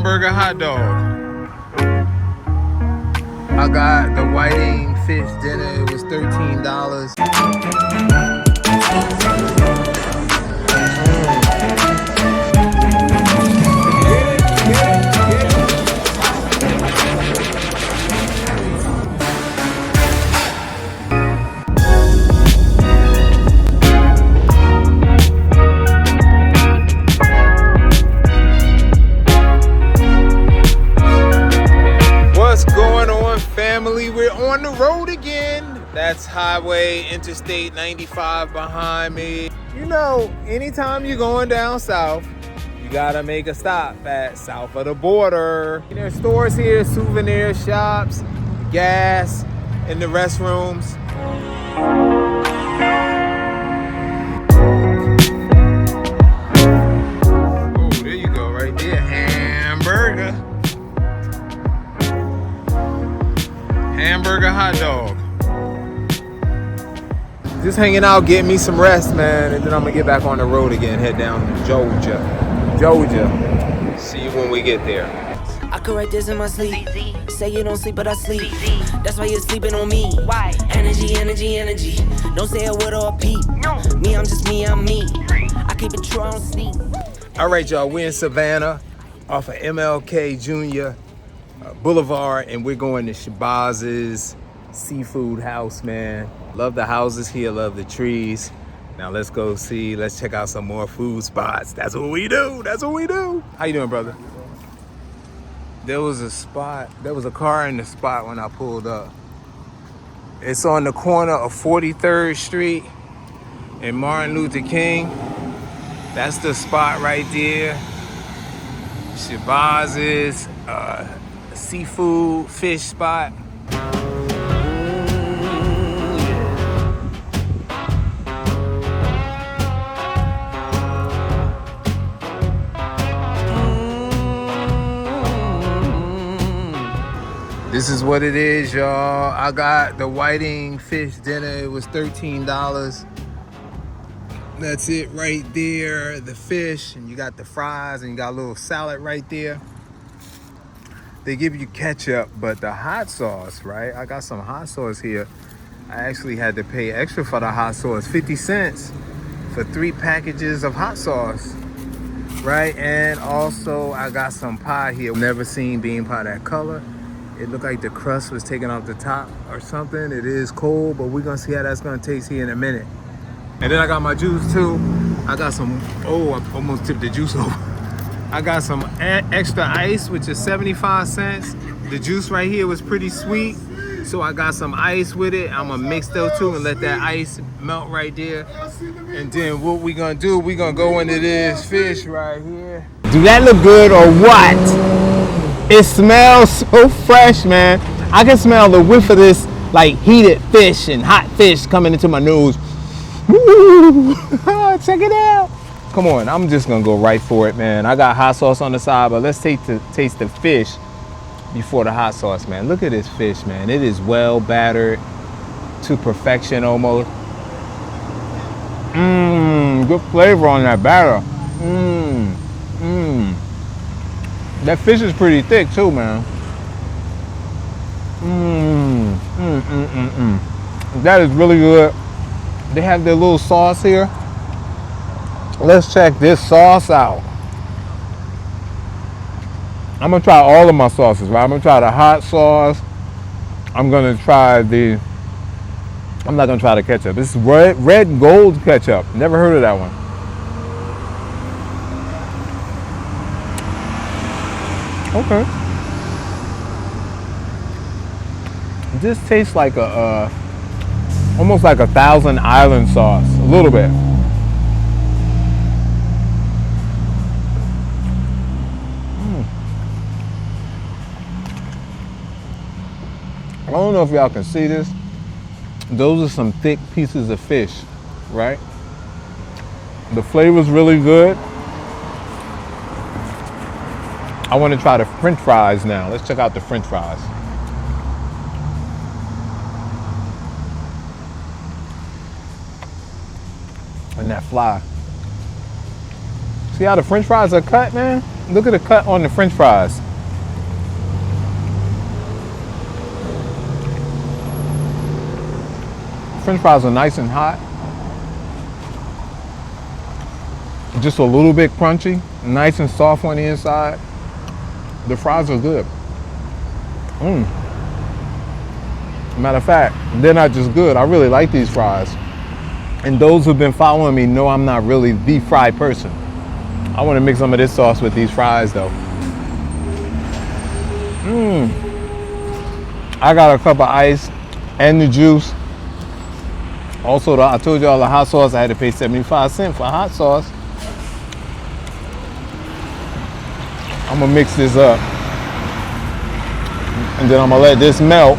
hamburger hot dog. I got the whiting fish dinner. It was $13. We're on the road again. That's Highway Interstate 95 behind me. You know, anytime you're going down south, you gotta make a stop at south of the border. There's stores here, souvenir shops, gas, and the restrooms. Oh, there you go, right there. Hamburger. Hamburger hot dog. Just hanging out, getting me some rest, man, and then I'm gonna get back on the road again, head down to Georgia. See you when we get there. I could write this in my sleep. Say you don't sleep, but I sleep. That's why you're sleeping on me. Why? Energy. Don't say a word or a peep. No. Me, I'm just me, I'm me. I keep it true, I don't sneak. All right, y'all, we're in Savannah off of MLK Jr. Boulevard, and we're going to Shabazz's Seafood house, man. Love the houses here, love the trees. Now let's go see, let's check out some more food spots. That's what we do. How you doing, brother? There was a car in the spot when I pulled up. It's on the corner of 43rd Street and Martin Luther King. That's the spot right there. Shabazz's seafood fish spot. This is what it is, y'all. I got the whiting fish dinner. It was $13. That's it right there. The fish, and you got the fries, and you got a little salad right there. They give you ketchup, but the hot sauce, right? I got some hot sauce here. I actually had to pay extra for the hot sauce, 50 cents for 3 packages of hot sauce, right? And also I got some pie here. Never seen bean pie that color. It looked like the crust was taken off the top or something. It is cold, but we're gonna see how that's gonna taste here in a minute. And then I got my juice too. I got some, oh, I almost tipped the juice over. I got some extra ice, which is 75 cents. The juice right here was pretty sweet, so I got some ice with it. I'm gonna mix those two and let that ice melt right there. And then what we gonna do, we gonna go into this fish right here. Do that look good or what? It smells so fresh, man. I can smell the whiff of this like heated fish and hot fish coming into my nose. Woo! Check it out. Come on, I'm just gonna go right for it, man. I got hot sauce on the side, but let's taste the fish before the hot sauce, man. Look at this fish, man. It is well battered to perfection almost. Good flavor on that batter. That fish is pretty thick too, man. That is really good. They have their little sauce here. Let's check this sauce out. I'm gonna try all of my sauces, right? I'm gonna try the hot sauce. I'm not gonna try the ketchup. This is red gold ketchup. Never heard of that one. Okay. This tastes like almost like a Thousand Island sauce, a little bit. I don't know if y'all can see this. Those are some thick pieces of fish, right? The flavor's really good. I want to try the French fries now. Let's check out the French fries. And that fly. See how the French fries are cut, man? Look at the cut on the French fries. French fries are nice and hot. Just a little bit crunchy, nice and soft on the inside. The fries are good. Matter of fact, they're not just good. I really like these fries. And those who've been following me know I'm not really the fry person. I want to mix some of this sauce with these fries though. I got a cup of ice and the juice. Also, I told y'all the hot sauce, I had to pay 75 cents for hot sauce. I'm gonna mix this up. And then I'm gonna let this melt.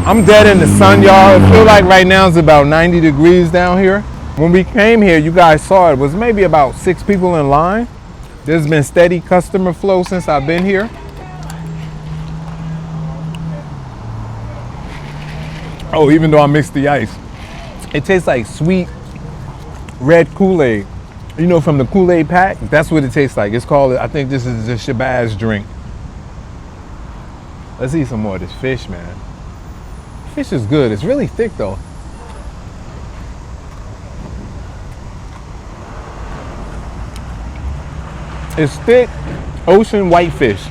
I'm dead in the sun, y'all. It feels like right now it's about 90 degrees down here. When we came here, you guys saw it was maybe about 6 people in line. There's been steady customer flow since I've been here. Oh, even though I mixed the ice, it tastes like sweet red Kool-Aid. You know, from the Kool-Aid pack, that's what it tastes like. It's called, I think this is the Shabazz drink. Let's eat some more of this fish, man. Fish is good. It's really thick though. It's thick ocean whitefish.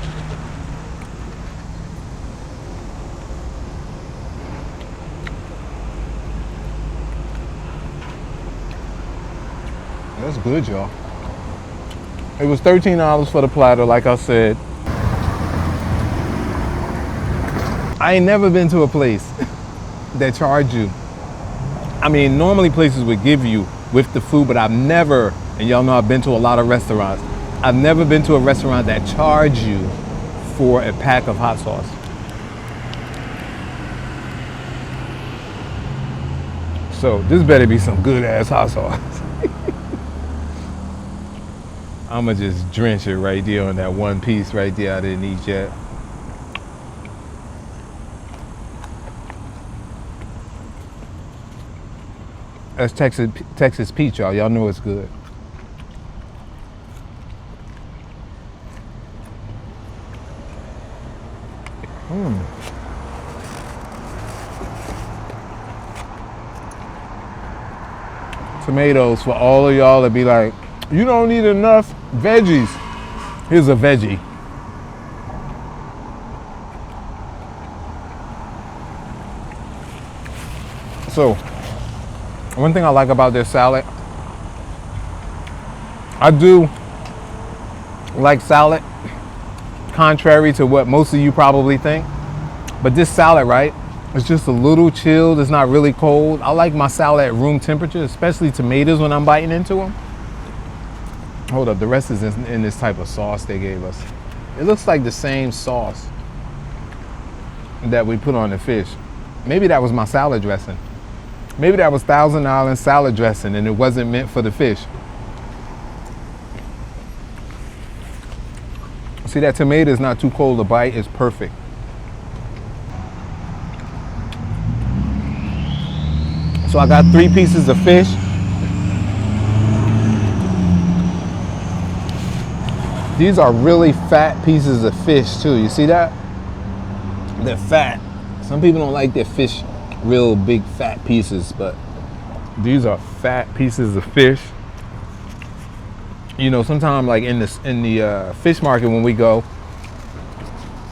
That's good, y'all. It was $13 for the platter, like I said. I ain't never been to a place that charge you. I mean, normally places would give you with the food, but I've never, and y'all know I've been to a lot of restaurants, I've never been to a restaurant that charge you for a pack of hot sauce. So this better be some good ass hot sauce. I'ma just drench it right there on that one piece right there I didn't eat yet. That's Texas peach, y'all. Y'all know it's good. Tomatoes for all of y'all that be like, you don't need enough veggies. Here's a veggie. So, one thing I like about this salad, I do like salad, contrary to what most of you probably think. But this salad, right, it's just a little chilled. It's not really cold. I like my salad at room temperature, especially tomatoes when I'm biting into them. Hold up, the rest is in this type of sauce they gave us. It looks like the same sauce that we put on the fish. Maybe that was my salad dressing. Maybe that was Thousand Island salad dressing and it wasn't meant for the fish. See, that tomato is not too cold to bite. It's perfect. So I got 3 pieces of fish. These are really fat pieces of fish too. You see that? They're fat. Some people don't like their fish real big fat pieces, but these are fat pieces of fish. You know, sometimes like in the fish market when we go,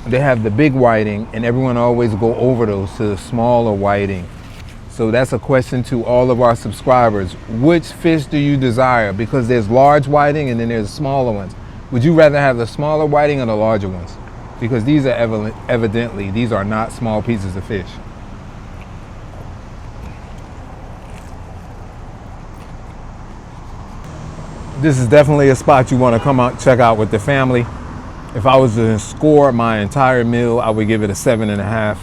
they have the big whiting and everyone always go over those to the smaller whiting. So that's a question to all of our subscribers. Which fish do you desire? Because there's large whiting and then there's smaller ones. Would you rather have the smaller whiting or the larger ones? Because these are evidently, these are not small pieces of fish. This is definitely a spot you want to come out, check out with the family. If I was to score my entire meal, I would give it a 7.5.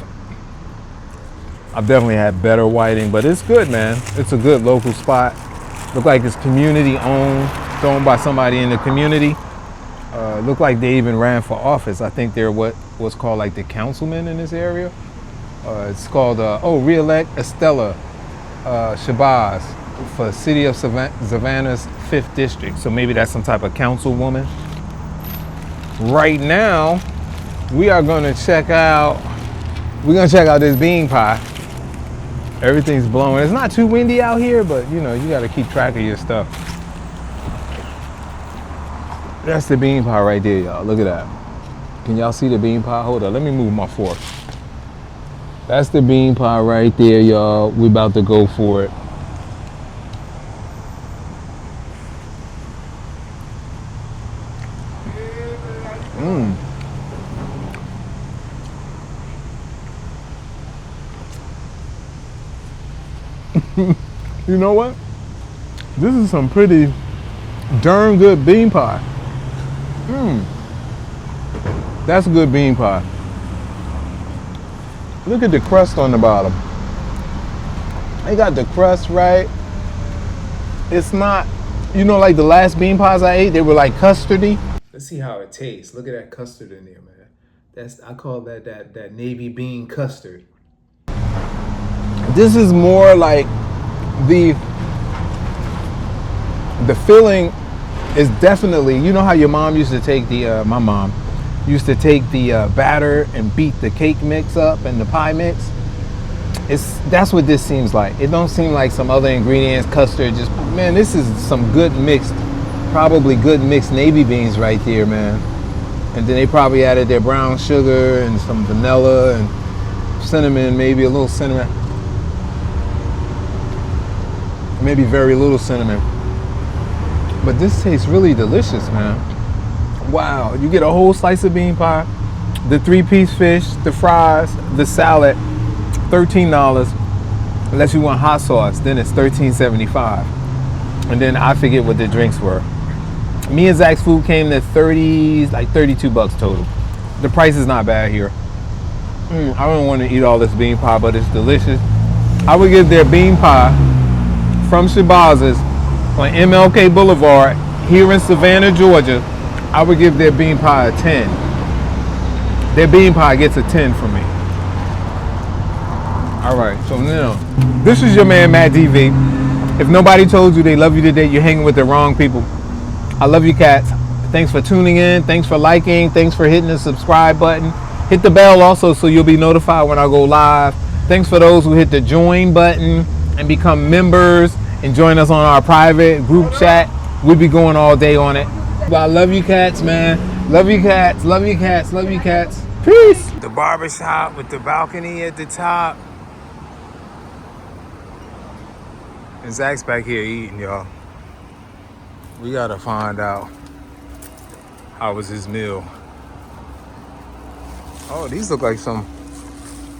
I've definitely had better whiting, but it's good, man. It's a good local spot. Look like it's community owned by somebody in the community. Look like they even ran for office. I think they're what's called like the councilman in this area. It's called, re-elect Estella Shabazz for City of Savannah's 5th District. So maybe that's some type of councilwoman. right now, we are gonna check out, this bean pie. Everything's blowing. It's not too windy out here, but you know, you gotta keep track of your stuff. That's the bean pie right there, y'all. Look at that. Can y'all see the bean pie? Hold on, let me move my fork. That's the bean pie right there, y'all. We about to go for it. You know what? This is some pretty darn good bean pie. That's good bean pie. Look at the crust on the bottom. They got the crust right. It's not, you know, like the last bean pies I ate, they were like custardy. Let's see how it tastes. Look at that custard in there, man. I call that navy bean custard. This is more like the filling is definitely, you know how your mom used to take my mom used to take the batter and beat the cake mix up and the pie mix. That's what this seems like. It don't seem like some other ingredients, custard, just, man, this is some good mixed, probably good mixed navy beans right there, man. And then they probably added their brown sugar and some vanilla and cinnamon, maybe a little cinnamon. Maybe very little cinnamon. But this tastes really delicious, man. Wow, you get a whole slice of bean pie, the 3-piece fish, the fries, the salad, $13. Unless you want hot sauce, then it's $13.75. And then I forget what the drinks were. Me and Zach's food came to like 32 bucks total. The price is not bad here. I don't want to eat all this bean pie, but it's delicious. I would give their bean pie from Shabazz's on MLK Boulevard here in Savannah, Georgia. I would give their bean pie a 10. Their bean pie gets a 10 from me. All right, so now, this is your man, Matt DV. If nobody told you they love you today, you're hanging with the wrong people. I love you, cats. Thanks for tuning in. Thanks for liking. Thanks for hitting the subscribe button. Hit the bell also so you'll be notified when I go live. Thanks for those who hit the join button and become members and join us on our private group chat. We'll be going all day on it. I love you, cats, man. Love you, cats. Love you, cats. Love you, cats. Peace. The barbershop with the balcony at the top. And Zach's back here eating, y'all. We gotta find out how was his meal. Oh, these look like some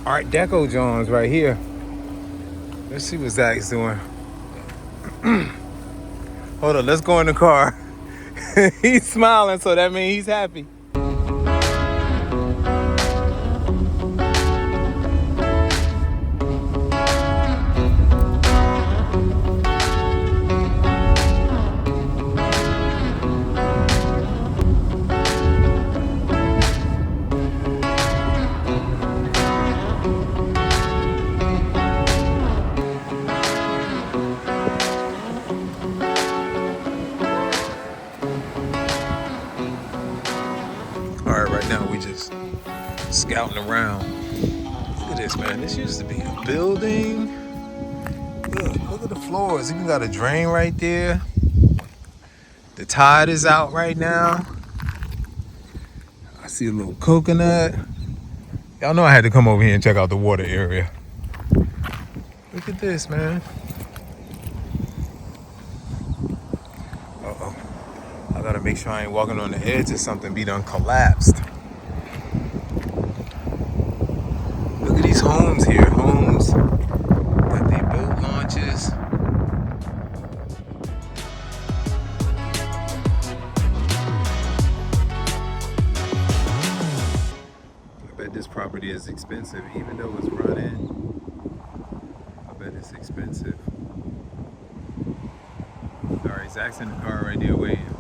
Art Deco Jones right here. Let's see what Zach's doing. Hold on, let's go in the car. He's smiling, so that means he's happy. Scouting around. Look at this, man. This used to be a building. Look at the floors. Even got a drain right there. The tide is out right now. I see a little coconut. Y'all know I had to come over here and check out the water area. Look at this, man. Uh-oh. I gotta make sure I ain't walking on the edge of something be done collapsed. Look at these homes here, homes that they built, launches. I bet this property is expensive, even though it's running. I bet it's expensive. All right, Zach's in the car right there waiting.